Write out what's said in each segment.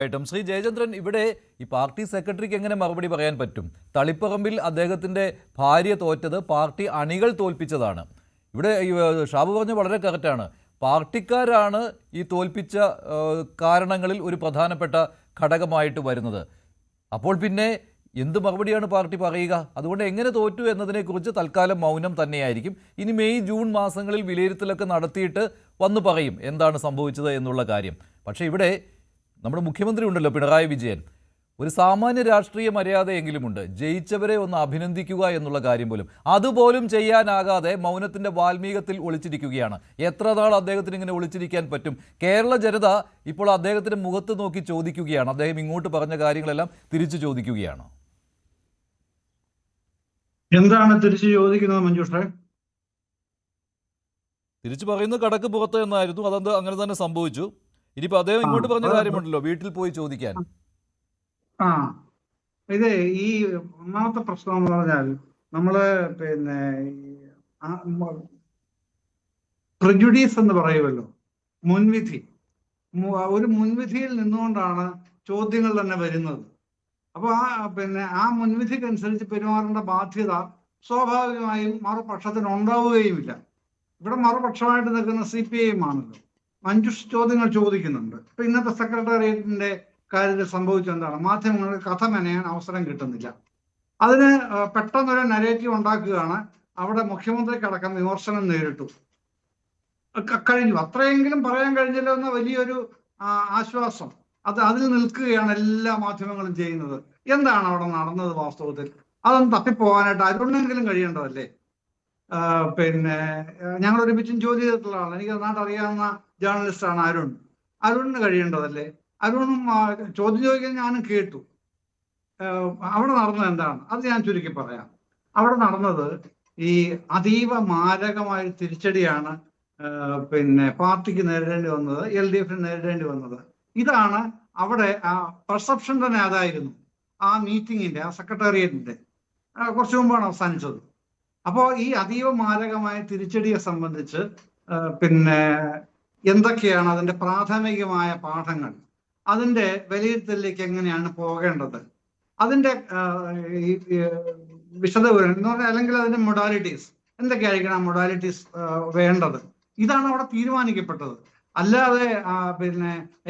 ും ശ്രീ ജയചന്ദ്രൻ, ഇവിടെ ഈ പാർട്ടി സെക്രട്ടറിക്ക് എങ്ങനെ മറുപടി പറയാൻ പറ്റും? തളിപ്പറമ്പിൽ അദ്ദേഹത്തിന്റെ ഭാര്യ തോറ്റത് പാർട്ടി അണികൾ തോൽപ്പിച്ചതാണ്. ഇവിടെ ഷാബു പറഞ്ഞ വളരെ കറക്റ്റാണ്. പാർട്ടിക്കാരാണ് ഈ തോൽപ്പിച്ച കാരണങ്ങളിൽ ഒരു പ്രധാനപ്പെട്ട ഘടകമായിട്ട് വരുന്നത്. അപ്പോൾ പിന്നെ എന്ത് മറുപടിയാണ് പാർട്ടി പറയുക? അതുകൊണ്ട് എങ്ങനെ തോറ്റു എന്നതിനെക്കുറിച്ച് തൽക്കാലം മൗനം തന്നെയായിരിക്കും. ഇനി മെയ് ജൂൺ മാസങ്ങളിൽ വിലയിരുത്തലൊക്കെ നടത്തിയിട്ട് വന്നു പറയും എന്താണ് സംഭവിച്ചത് എന്നുള്ള കാര്യം. പക്ഷേ ഇവിടെ നമ്മുടെ മുഖ്യമന്ത്രി ഉണ്ടല്ലോ, പിണറായി വിജയൻ, ഒരു സാമാന്യ രാഷ്ട്രീയ മര്യാദയെങ്കിലുമുണ്ട്. ജയിച്ചവരെ ഒന്ന് അഭിനന്ദിക്കുക എന്നുള്ള കാര്യം പോലും അതുപോലും ചെയ്യാനാകാതെ മൗനത്തിൻ്റെ വാൽമീകത്തിൽ ഒളിച്ചിരിക്കുകയാണ്. എത്ര നാൾ അദ്ദേഹത്തിന് ഇങ്ങനെ ഒളിച്ചിരിക്കാൻ പറ്റും? കേരള ജനത ഇപ്പോൾ അദ്ദേഹത്തിൻ്റെ മുഖത്ത് നോക്കി ചോദിക്കുകയാണ്. അദ്ദേഹം ഇങ്ങോട്ട് പറഞ്ഞ കാര്യങ്ങളെല്ലാം തിരിച്ചു ചോദിക്കുകയാണ്. എന്താണ് തിരിച്ചു ചോദിക്കുന്നത് മഞ്ജുഷേ? തിരിച്ചു പറയുന്നത് കടക്ക് പുറത്ത് എന്നായിരുന്നു. അതെന്ത് അങ്ങനെ തന്നെ സംഭവിച്ചു. ഇനിയിപ്പോ അദ്ദേഹം ഇങ്ങോട്ട് പറഞ്ഞ കാര്യമുണ്ടല്ലോ, വീട്ടിൽ പോയി ചോദിക്കാൻ. ഇത് ഈ ഒന്നാമത്തെ പ്രശ്നം എന്ന് പറഞ്ഞാൽ നമ്മള് പ്രിജുഡീസ് എന്ന് പറയുമല്ലോ, മുൻവിധി. ഒരു മുൻവിധിയിൽ നിന്നുകൊണ്ടാണ് ചോദ്യങ്ങൾ തന്നെ വരുന്നത്. അപ്പൊ ആ മുൻവിധിക്കനുസരിച്ച് പെരുമാറേണ്ട ബാധ്യത സ്വാഭാവികമായും മറുപക്ഷത്തിന് ഉണ്ടാവുകയുമില്ല. ഇവിടെ മറുപക്ഷമായിട്ട് നിൽക്കുന്ന CPIM ആണല്ലോ. മഞ്ജുഷ് ചോദ്യങ്ങൾ ചോദിക്കുന്നുണ്ട്. ഇപ്പൊ ഇന്നത്തെ സെക്രട്ടേറിയറ്റിന്റെ കാര്യത്തിൽ സംഭവിച്ചെന്താണ്? മാധ്യമങ്ങൾക്ക് കഥ മെനയാൻ അവസരം കിട്ടുന്നില്ല. അതിന് പെട്ടെന്നൊരു നരേറ്റീവ് ഉണ്ടാക്കുകയാണ്. അവിടെ മുഖ്യമന്ത്രിക്കടക്കം വിമർശനം നേരിട്ടു കഴിഞ്ഞു. അത്രയെങ്കിലും പറയാൻ കഴിഞ്ഞല്ലോ എന്ന വലിയൊരു ആശ്വാസം അതിൽ നിൽക്കുകയാണ് എല്ലാ മാധ്യമങ്ങളും ചെയ്യുന്നത്. എന്താണ് അവിടെ നടന്നത് വാസ്തവത്തിൽ? അതൊന്ന് തപ്പിപ്പോകാനായിട്ട് അരുണെങ്കിലും കഴിയേണ്ടതല്ലേ? ഞങ്ങൾ ഒരുമിച്ചും ജോലി ചെയ്തിട്ടുള്ളതാണ്. എനിക്ക് നന്നായിട്ട് അറിയാവുന്ന ജേർണലിസ്റ്റാണ് അരുണിന് കഴിയേണ്ടതല്ലേ? അരുണും ചോദ്യം ചോദിക്കാൻ ഞാനും കേട്ടു. അവിടെ നടന്നത് എന്താണ് അത് ഞാൻ ചുരുക്കി പറയാം. അവിടെ നടന്നത് ഈ അതീവ മാരകമായ തിരിച്ചടിയാണ് പാർട്ടിക്ക് നേരിടേണ്ടി വന്നത്, LDFന് നേരിടേണ്ടി വന്നത്. ഇതാണ് അവിടെ പെർസെപ്ഷൻ തന്നെ അതായിരുന്നു. ആ മീറ്റിങ്ങിന്റെ, ആ സെക്രട്ടേറിയറ്റിന്റെ കുറച്ചു മുമ്പാണ് അവസാനിച്ചത്. അപ്പോൾ ഈ അതീവ മാരകമായ തിരിച്ചടിയെ സംബന്ധിച്ച് എന്തൊക്കെയാണ് അതിന്റെ പ്രാഥമികമായ പാഠങ്ങൾ, അതിന്റെ വിലയിരുത്തലിലേക്ക് എങ്ങനെയാണ് പോകേണ്ടത്, അതിന്റെ വിശദവിവരണം എന്ന് പറഞ്ഞാൽ, അല്ലെങ്കിൽ അതിന്റെ മൊഡാലിറ്റീസ് എന്തൊക്കെയായിരിക്കണം, ആ മൊഡാലിറ്റീസ് വേണ്ടത്, ഇതാണ് അവിടെ തീരുമാനിക്കപ്പെട്ടത്. അല്ലാതെ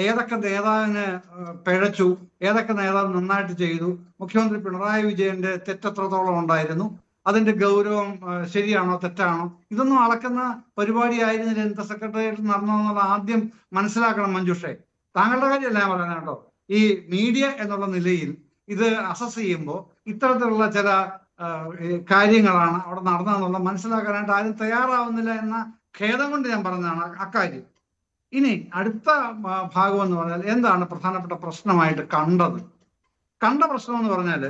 ഏതൊക്കെ നേതാവിന് പിഴച്ചു, ഏതൊക്കെ നേതാവ് നന്നായിട്ട് ചെയ്തു, മുഖ്യമന്ത്രി പിണറായി വിജയന്റെ തെറ്റെത്രത്തോളം ഉണ്ടായിരുന്നു, അതിന്റെ ഗൗരവം ശരിയാണോ തെറ്റാണോ, ഇതൊന്നും അളക്കുന്ന പരിപാടിയായിരുന്നില്ല ഇന്നത്തെ സെക്രട്ടേറിയറ്റ് നടന്നതെന്നുള്ള ആദ്യം മനസ്സിലാക്കണം മഞ്ജുഷേ. താങ്കളുടെ കാര്യമല്ല ഞാൻ പറയുന്നത് കേട്ടോ. ഈ മീഡിയ എന്നുള്ള നിലയിൽ ഇത് അസസ് ചെയ്യുമ്പോൾ ഇത്തരത്തിലുള്ള ചില കാര്യങ്ങളാണ് അവിടെ നടന്നതെന്നുള്ള മനസ്സിലാക്കാനായിട്ട് ആരും തയ്യാറാവുന്നില്ല എന്ന ഖേദം കൊണ്ട് ഞാൻ പറഞ്ഞതാണ് അക്കാര്യം. ഇനി അടുത്ത ഭാഗം എന്ന് പറഞ്ഞാൽ എന്താണ് പ്രധാനപ്പെട്ട പ്രശ്നമായിട്ട് കണ്ട പ്രശ്നം എന്ന് പറഞ്ഞാൽ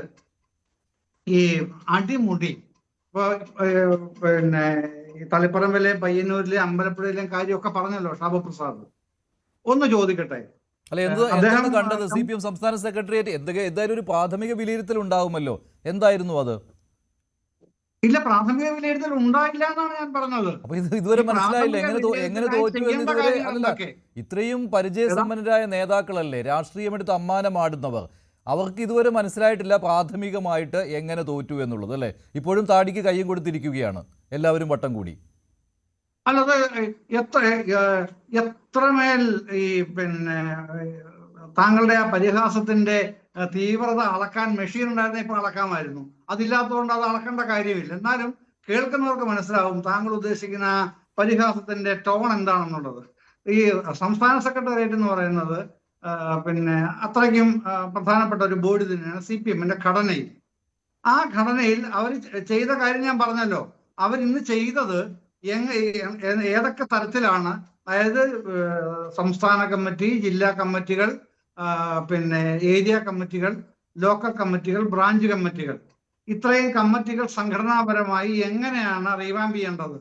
ഈ അടിമുടി. ഇപ്പൊ ഈ തളിപ്പറമ്പിലെ, പയ്യന്നൂരിലെ, അമ്പലപ്പുഴയിലെയും കാര്യമൊക്കെ പറഞ്ഞല്ലോ ഷാബു പ്രസാദ്. ഒന്ന് ചോദിക്കട്ടെ, അദ്ദേഹം കണ്ടത് CPM സംസ്ഥാന സെക്രട്ടേറിയറ്റ് എന്തായാലും ഒരു പ്രാഥമിക വിലയിരുത്തൽ ഉണ്ടാവുമല്ലോ, എന്തായിരുന്നു അത്? ഇല്ല, പ്രാഥമിക വിലയിരുത്തൽ ഉണ്ടായില്ല എന്നാണ് ഞാൻ പറഞ്ഞത്. അപ്പൊ ഇതുവരെ മനസ്സിലായില്ല എങ്ങനെ തോറ്റു എന്ന്. ഇത്രയും പരിചയസമ്പന്നരായ നേതാക്കളല്ലേ, രാഷ്ട്രീയമെടുത്ത് അമ്മാനമാടുന്നവർ, അവർക്ക് ഇതുവരെ മനസ്സിലായിട്ടില്ല പ്രാഥമികമായിട്ട് എങ്ങനെ തോറ്റു എന്നുള്ളത് അല്ലേ? ഇപ്പോഴും താടിക്ക് കയ്യും കൊടുത്തിരിക്കുകയാണ് എല്ലാവരും വട്ടം കൂടി. അല്ലത് എത്രമേൽ ഈ താങ്കളുടെ ആ പരിഹാസത്തിന്റെ തീവ്രത അളക്കാൻ മെഷീൻ ഉണ്ടായിരുന്ന ഇപ്പോൾ അളക്കാമായിരുന്നു. അതില്ലാത്തതുകൊണ്ട് അത് അളക്കേണ്ട കാര്യമില്ല. എന്നാലും കേൾക്കുന്നവർക്ക് മനസ്സിലാവും താങ്കൾ ഉദ്ദേശിക്കുന്ന പരിഹാസത്തിന്റെ ടോൺ എന്താണെന്നുള്ളത്. ഈ സംസ്ഥാന സെക്രട്ടേറിയറ്റ് എന്ന് പറയുന്നത് അത്രയ്ക്കും പ്രധാനപ്പെട്ട ഒരു ബോഡി തന്നെയാണ് CPMന്റെ ഘടനയിൽ. ആ ഘടനയിൽ അവർ ചെയ്ത കാര്യം ഞാൻ പറഞ്ഞല്ലോ. അവരിന്ന് ചെയ്തത് ഏതൊക്കെ തരത്തിലാണ്, അതായത് സംസ്ഥാന കമ്മിറ്റി, ജില്ലാ കമ്മിറ്റികൾ, ഏരിയ കമ്മിറ്റികൾ, ലോക്കൽ കമ്മിറ്റികൾ, ബ്രാഞ്ച് കമ്മിറ്റികൾ, ഇത്രയും കമ്മിറ്റികൾ സംഘടനാപരമായി എങ്ങനെയാണ് റീവാമ്പ് ചെയ്യേണ്ടത്,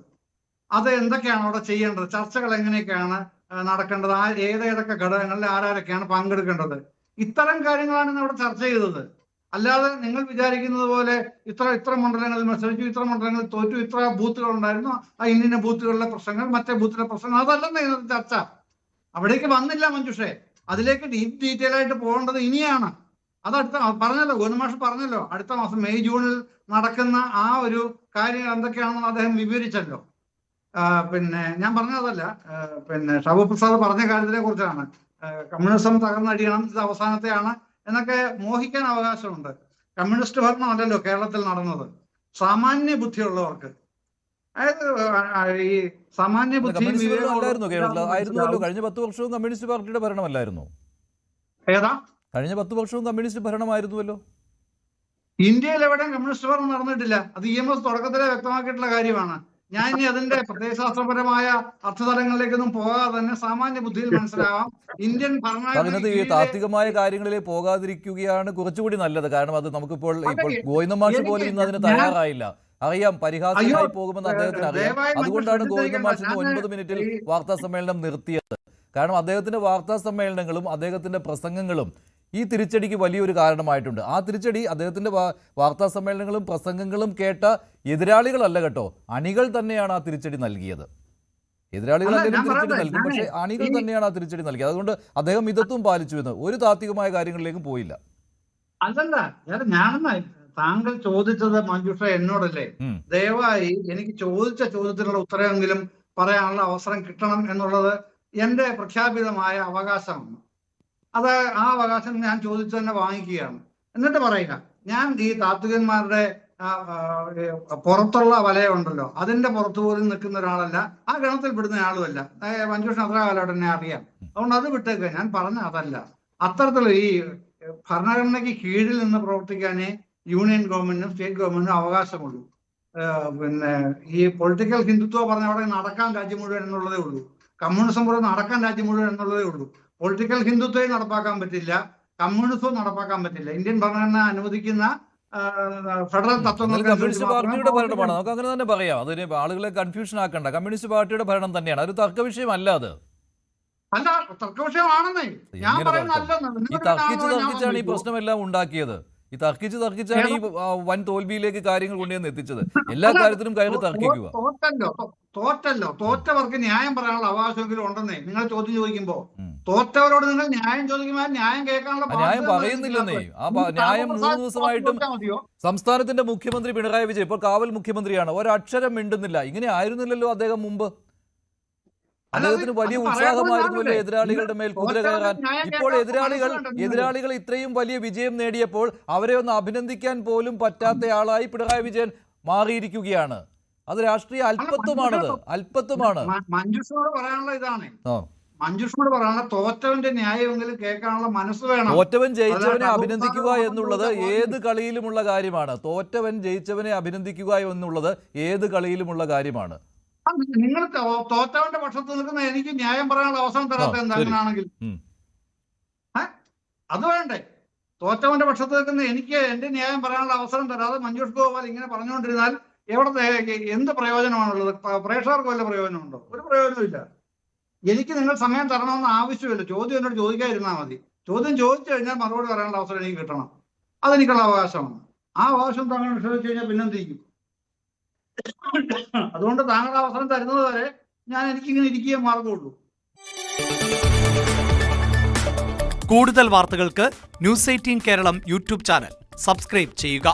അത് എന്തൊക്കെയാണ് അവിടെ ചെയ്യേണ്ടത്, ചർച്ചകൾ എങ്ങനെയൊക്കെയാണ് നടക്കേണ്ടത്, ഏതൊക്കെ ഘടകങ്ങളിൽ ആരൊക്കെയാണ് പങ്കെടുക്കേണ്ടത്, ഇത്തരം കാര്യങ്ങളാണ് ഇന്ന് അവിടെ ചർച്ച ചെയ്തത്. അല്ലാതെ നിങ്ങൾ വിചാരിക്കുന്നത് പോലെ ഇത്ര മണ്ഡലങ്ങളിൽ മത്സരിച്ചു, ഇത്ര മണ്ഡലങ്ങളിൽ തോറ്റു, ഇത്ര ബൂത്തുകൾ ഉണ്ടായിരുന്നു, ആ ഇന്ന ബൂത്തുകളിലെ പ്രശ്നങ്ങൾ, മറ്റേ ബൂത്തിലെ പ്രശ്നങ്ങൾ, അതല്ലെന്ന് ഇന്നത്തെ ചർച്ച. അവിടേക്ക് വന്നില്ല മഞ്ജുഷേ. അതിലേക്ക് ഡീറ്റെയിൽ ആയിട്ട് പോകേണ്ടത് ഇനിയാണ്. അത് പറഞ്ഞല്ലോ, ഗോവിന്ദമാഷ് പറഞ്ഞല്ലോ, അടുത്ത മാസം മെയ് ജൂണിൽ നടക്കുന്ന ആ ഒരു കാര്യങ്ങൾ എന്തൊക്കെയാണെന്ന് അദ്ദേഹം വിവരിച്ചല്ലോ. പിന്നെ ഞാൻ പറഞ്ഞതല്ല, പിന്നെ ഷാബു പ്രസാദ് പറഞ്ഞ കാര്യത്തിനെ കുറിച്ചാണ്. കമ്മ്യൂണിസം തകർന്നടിയണം, ഇത് അവസാനത്തെയാണ് എന്നൊക്കെ മോഹിക്കാൻ അവകാശമുണ്ട്. കമ്മ്യൂണിസ്റ്റ് ഭരണമല്ലല്ലോ കേരളത്തിൽ നടന്നത്. സാമാന്യ ബുദ്ധിയുള്ളവർക്ക്, അതായത് ഈ സാമാന്യ ബുദ്ധി ആയിരുന്നല്ലോ. കഴിഞ്ഞ 10 വർഷവും കമ്മ്യൂണിസ്റ്റ് പാർട്ടിയുടെ ഭരണമല്ലായിരുന്നു? ഏതാ? കഴിഞ്ഞ 10 വർഷവും കമ്മ്യൂണിസ്റ്റ് ഭരണമായിരുന്നുവല്ലോ. ഇന്ത്യയിൽ എവിടെയും കമ്മ്യൂണിസ്റ്റ് ഭരണം നടന്നിട്ടില്ല. അത് EMS തുടക്കത്തിലെ വ്യക്തമാക്കിയിട്ടുള്ള കാര്യമാണ്. ഞാൻ ഇനി അതിന്റെ പ്രത്യയശാസ്ത്രപരമായ അർത്ഥതലങ്ങളിലേക്കൊന്നും പോകാതെ തന്നെ സാമാന്യ ബുദ്ധിയിൽ മനസ്സിലാവാം ഇന്ത്യൻ ഭരണഘടന ഈ താത്വികമായ കാര്യങ്ങളിലേക്ക് പോകാതിരിക്കുകയാണ് കുറച്ചുകൂടി നല്ലത്. കാരണം അത് നമുക്കിപ്പോൾ ഗോവിന്ദമാഷ് പോലും ഇന്ന് അതിന് തയ്യാറായില്ല. അറിയാം, പരിഹാസമായി പോകുമെന്ന് അദ്ദേഹത്തിന് അറിയാം. അതുകൊണ്ടാണ് ഗോവിന്ദമാഷ് 9 മിനിറ്റിൽ വാർത്താ സമ്മേളനം നിർത്തിയത്. കാരണം അദ്ദേഹത്തിന്റെ വാർത്താ സമ്മേളനങ്ങളും അദ്ദേഹത്തിന്റെ പ്രസംഗങ്ങളും ഈ തിരിച്ചടിക്ക് വലിയൊരു കാരണമായിട്ടുണ്ട്. ആ തിരിച്ചടി അദ്ദേഹത്തിന്റെ വാർത്താ സമ്മേളനങ്ങളും പ്രസംഗങ്ങളും കേട്ട എതിരാളികളല്ല കേട്ടോ, അണികൾ തന്നെയാണ് ആ തിരിച്ചടി നൽകിയത്. എതിരാളികളല്ലെങ്കിലും തിരിച്ചടി നൽകും, പക്ഷേ അണികൾ തന്നെയാണ് ആ തിരിച്ചടി നൽകിയത്. അതുകൊണ്ട് അദ്ദേഹം മിതത്വം പാലിച്ചു എന്ന് ഒരു താത്വികമായ കാര്യങ്ങളിലേക്കും പോയില്ല. അതല്ല ഞാനെന്നാ താങ്കൾ ചോദിച്ചത് മഞ്ജുഷ എന്നോടല്ലേ? ദയവായി എനിക്ക് ചോദിച്ച ചോദ്യത്തിനുള്ള ഉത്തരവെങ്കിലും പറയാനുള്ള അവസരം കിട്ടണം എന്നുള്ളത് എന്റെ പ്രഖ്യാപിതമായ അവകാശമാണ്. അത് ആ അവകാശം ഞാൻ ചോദിച്ചു തന്നെ വാങ്ങിക്കുകയാണ്. എന്നിട്ട് പറയുക, ഞാൻ ഈ താത്വികന്മാരുടെ പുറത്തുള്ള വലയുണ്ടല്ലോ അതിന്റെ പുറത്തു പോലും നിൽക്കുന്ന ഒരാളല്ല, ആ ഗണത്തിൽ പെടുന്ന ആളുമല്ല. മഞ്ജുഷൻ അത്ര കാലമായിട്ട് എന്നെ അറിയാം. അതുകൊണ്ട് അത് വിട്ടേക്കുക. ഞാൻ പറഞ്ഞ അതല്ല. അത്തരത്തിലുള്ള ഈ ഭരണഘടനയ്ക്ക് കീഴിൽ നിന്ന് പ്രവർത്തിക്കാനേ യൂണിയൻ ഗവൺമെന്റിനും സ്റ്റേറ്റ് ഗവൺമെന്റിനും അവകാശമുള്ളൂ. പിന്നെ ഈ പൊളിറ്റിക്കൽ ഹിന്ദുത്വ പറഞ്ഞ അവിടെ നടക്കാൻ രാജ്യം മുഴുവൻ എന്നുള്ളതേ ഉള്ളൂ. കമ്മ്യൂണിസം പോലെ നടക്കാൻ രാജ്യം മുഴുവൻ എന്നുള്ളതേ ഉള്ളൂ. പൊളിറ്റിക്കൽ ഹിന്ദുത്വം നടപ്പാക്കാൻ പറ്റില്ല, കമ്മ്യൂണിസവും നടപ്പാക്കാൻ പറ്റില്ല. ഇന്ത്യൻ ഭരണഘടന അനുവദിക്കുന്ന ഫെഡറൽ തത്വങ്ങൾ കമ്മ്യൂണിസ്റ്റ് പാർട്ടിയുടെ ഭരണമാണ്, നമുക്ക് അങ്ങനെ തന്നെ പറയാം. അതിന് ആളുകളെ കൺഫ്യൂഷൻ ആക്കണ്ട. കമ്മ്യൂണിസ്റ്റ് പാർട്ടിയുടെ ഭരണം തന്നെയാണ്, ഒരു തർക്ക വിഷയമല്ല. അത് അല്ല, തർക്ക വിഷയമാണെന്നേ ഞാൻ പറയുന്നത്. ഈ തർക്കിച്ചാണ് ഈ പ്രശ്നമെല്ലാം ഉണ്ടാക്കിയത്. ഈ തർക്കിച്ചാണ് ഈ വൻ തോൽവിയിലേക്ക് കാര്യങ്ങൾ കൊണ്ടുവന്ന് എത്തിച്ചത്. എല്ലാ കാര്യത്തിലും കയറി തർക്കിക്കുക. തോറ്റവർക്ക് ന്യായം പറയാനുള്ള അവകാശമെങ്കിലും ഉണ്ടെന്നേ നിങ്ങൾ ചോദ്യം ചോദിക്കുമ്പോ. തോറ്റവരോട് നിങ്ങൾ ന്യായം ചോദിക്കുമ്പോൾ ന്യായം കേൾക്കാനുള്ള ന്യായം പറയുന്നില്ലെന്നേ. ആ ന്യായം 3 ദിവസമായിട്ടും സംസ്ഥാനത്തിന്റെ മുഖ്യമന്ത്രി പിണറായി വിജയൻ ഇപ്പോൾ കാവൽ മുഖ്യമന്ത്രിയാണ്, ഒരക്ഷരം മിണ്ടുന്നില്ല. ഇങ്ങനെ ആയിരുന്നില്ലല്ലോ അദ്ദേഹം മുമ്പ്. അദ്ദേഹത്തിന് വലിയ ഉത്സാഹമായിരുന്നല്ലോ എതിരാളികളുടെ മേൽ കുതിര കയറാൻ. ഇപ്പോൾ എതിരാളികൾ ഇത്രയും വലിയ വിജയം നേടിയപ്പോൾ അവരെ ഒന്ന് അഭിനന്ദിക്കാൻ പോലും പറ്റാത്തയാളായി പിണറായി വിജയൻ മാറിയിരിക്കുകയാണ്. അത് രാഷ്ട്രീയ അല്പത്വമാണത്, അല്പത്വമാണ്. മഞ്ജുഷോട് പറയാനുള്ള ഇതാണ്, മഞ്ജുഷോട് പറയാനുള്ള തോറ്റവന്റെ ന്യായമെങ്കിലും കേൾക്കാനുള്ള മനസ്സ് വേണം. തോറ്റവൻ ജയിച്ചവനെ അഭിനന്ദിക്കുക എന്നുള്ളത് ഏത് കളിയിലുമുള്ള കാര്യമാണ്. തോറ്റവൻ ജയിച്ചവനെ അഭിനന്ദിക്കുക എന്നുള്ളത് ഏത് കളിയിലുമുള്ള കാര്യമാണ്. നിങ്ങൾ തോറ്റവന്റെ പക്ഷത്ത് നിൽക്കുന്ന എനിക്ക് ന്യായം പറയാനുള്ള അവസരം തരാത്ത എന്താണെങ്കിൽ അത് വേണ്ടേ? തോറ്റവന്റെ പക്ഷത്ത് നിൽക്കുന്ന എനിക്ക് എന്റെ ന്യായം പറയാനുള്ള അവസരം തരാതെ മഞ്ജുഷ് ഗോപാൽ ഇങ്ങനെ പറഞ്ഞുകൊണ്ടിരുന്നാൽ എന്ത് പ്രയോജനമാണുള്ളത്? പ്രേക്ഷകർക്ക് വല്ല പ്രയോജനമുണ്ടോ? ഒരു പ്രയോജനമില്ല. എനിക്ക് നിങ്ങൾ സമയം തരണമെന്ന് ആവശ്യമില്ല. ചോദ്യം എന്നോട് ചോദിക്കാതിരുന്നാൽ മതി. ചോദ്യം ചോദിച്ചു കഴിഞ്ഞാൽ മറുപടി പറയാനുള്ള അവസരം എനിക്ക് കിട്ടണം. അതെനിക്കുള്ള അവകാശമാണ്. ആ അവകാശം താങ്കൾ നിഷേധിച്ചു കഴിഞ്ഞാൽ പിന്നെന്തിരിക്കും? അതുകൊണ്ട് താങ്കൾ അവസരം തരുന്നത് വരെ ഞാൻ എനിക്കിങ്ങനെ ഇരിക്കുകയും മാർഗമുള്ളൂ. കൂടുതൽ വാർത്തകൾക്ക് News 18 Keralam YouTube channel subscribe ചെയ്യുക.